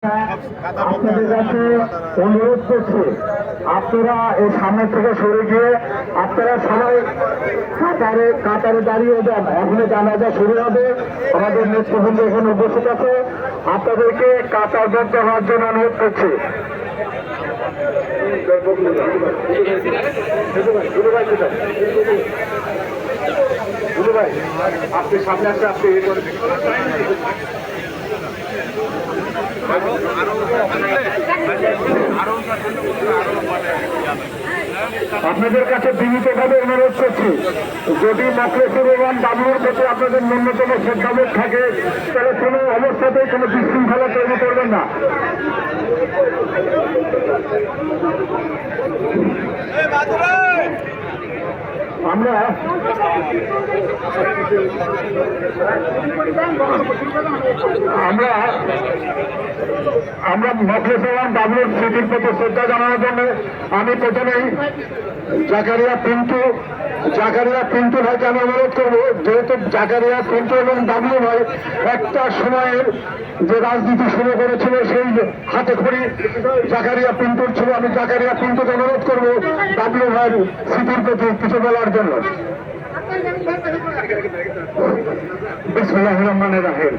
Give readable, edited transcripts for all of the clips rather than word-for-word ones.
আপনাদের কাছে অনুরোধ করছি, আপনারা এই সামনে থেকে সরে গিয়ে আপনারা সবাই কাতারে দাঁড়িয়ে যান। এখনই জানাজা শুরু হবে, আমাদের নেতৃবৃন্দ এখানে উপস্থিত আছে। আপনাদেরকে কাতারবদ্ধ হওয়ার জন্য অনুরোধ করছি। আপনি সামনে আসলে আপনি আপনাদের কাছে বিনীতভাবে অনুরোধ করছি, যদি মোখলেসুর রহমান বাবুর প্রতি আপনাদের ন্যূনতম শ্রদ্ধাবোধ থাকে তাহলে কোনো অবস্থাতেই কোনো বিশৃঙ্খলা তৈরি করবেন না। আমরা মোখলেসুর রহমান বাবুর স্মৃতির প্রতি শ্রদ্ধা জানানোর জন্য আমি প্রথমেই জাকারিয়া পিন্টু ভাইকে আমি অনুরোধ করবো, যেহেতু জাকারিয়া পিন্টু এবং বাবলু ভাই একটা সময়ের যে রাজনীতি শুরু করেছিল সেই হাতে খড়ি জাকারিয়া পিন্টুর ছিল, আমি জাকারিয়া পিন্টুকে অনুরোধ করবো বাবলু ভাইয়ের স্মৃতির প্রতি কিছু বলার জন্য। বিসমিল্লাহির রহমানির রহিম।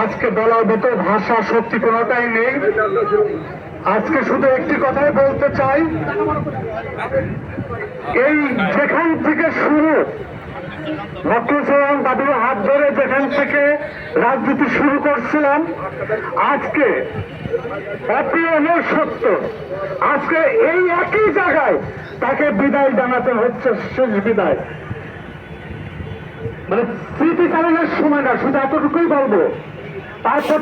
আজকে বলার মতো ভাষা শক্তি কোনোটাই নেই। আজকে শুধু একটি কথাই বলতে চাই, এই যেখান থেকে শুরু মোখলেসুর রহমান বাবুর হাত ধরে যেখান থেকে রাজনীতি শুরু করছিলাম, আজকে অপ্রিয় সত্য, আজকে এই একই জায়গায় তাকে বিদায় জানাতে হচ্ছে, শেষ বিদায়। মানে স্মৃতিচারণের সময় না, শুধু এতটুকুই বলবো। তারপর